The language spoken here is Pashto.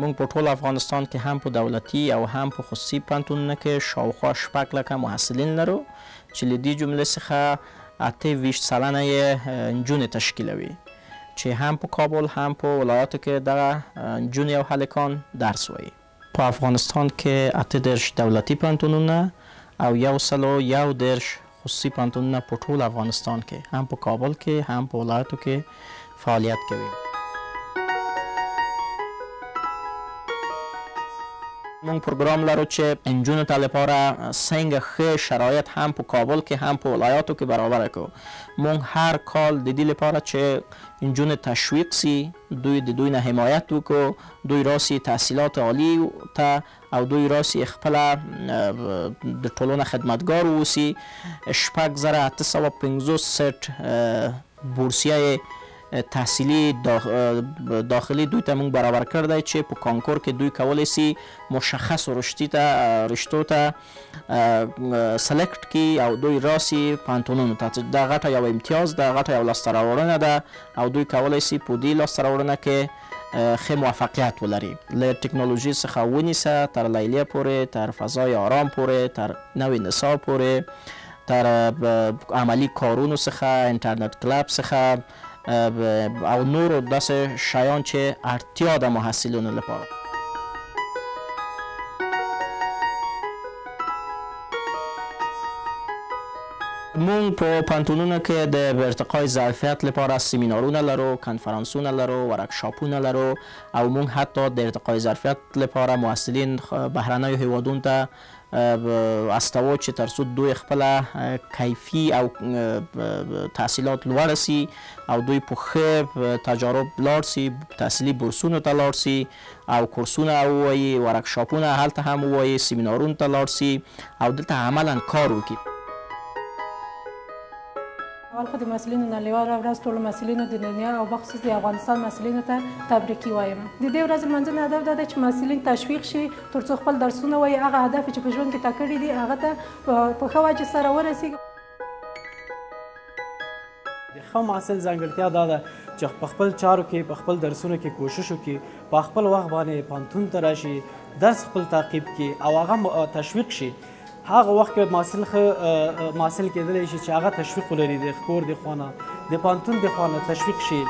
مونږ په ټول افغانستان کې هم په دولتي او هم په خصوصي پوهنتونونو کې شاوخوا 6 لکه محصلین لرو چې له دې جملې څخه 28 سلنه یې نجونې تشکیلوي چې هم په کابل هم په ولایاتو کې دغه نجونې او هلکان درس وایي. په افغانستان کې 18 دولتي پوهنتونونه او 111 خصوصي پوهنتونونه په ټول افغانستان کې هم په کابل کې هم په ولایاتو کې فعالیت کوي. مونږ پروګرام لرو چې نجونو ته لپاره څنګه ښه شرایط هم په کابل کې هم په ولایاتو کې برابر کړو. مونږ هر کال د دې لپاره چې نجونو تشویق سي، دوی د دوی نه حمایت وکړو، دوی راسي تحصیلات عالی ته او دوی راسي خپله د ټولنه خدمتګار واوسي. 6850 بورسیه تحصیلی داخلی دوی ته مونږ برابر کړی دی چې په کانکور کې دوی کولی سي مشخصو رشتو ته سلیکټ کړي او دوی راسي پوهنتونونو ته. دا غټه یو امتیاز ده، غټه یو لاسته راوړنه ده او دوی کولی سي په دې لاسته راوړنه کې ښه موفقیت ولري. له ټکنالوژي څخه ونیسه تر لیلیه پورې، تر فضای آرام پورې، تر نوې نصاب پورې، تر عملی کارونو څخه، انټرنټ کلب څخه او نورو داسې شیان چې اړتیا ده محصلینو لپاره. مونږ په پوهنتونونو کې د ارتقای ظرفیت لپاره سیمینارونه لرو، کنفرانسونه لرو، ورکشاپونه لرو او مونږ حتی د ارتقای ظرفیت لپاره محصلین بهرنیو هیوادونو ته استوو چې تر څو دوی خپله کیفي او تحصیلات لوړه سي او دوی په ښه تجارب لاړ سي، تحصیلي بورسونو ته لاړ سي او کورسونه ووایي، ورکشاپونه هلته هم ووایي، سیمینارونو ته لاړ سي او دلته عملا کار وکړي. اول خو د محصلینو نړیواله ورځ ټولو محصلینو د دنیا او بخصوص د افغانستان محصلینو ته تبریکي وایم. د دې ورځې لمانځنې هدف دا دی چې محصلین تشویق شي تر څو خپل درسونه وایي، هغه هدف چې په ژوند کې ټاکلي دي هغه ته په ښه وجه سره ورسېږي. د ښه محصل ځانګړتیا دا ده چې په خپل چارو کې په خپل درسونو کې کوشش وکړي، په خپل وخت باندې پوهنتون ته راشي، درس خپل تعقیب کړي او هغه تشویق شي. هغه وخت کې محصل ښه محصل کېدلی شي چې هغه تشویق ولري، د کور د خوا نه، د پوهنتون د خوا نه تشویق شي.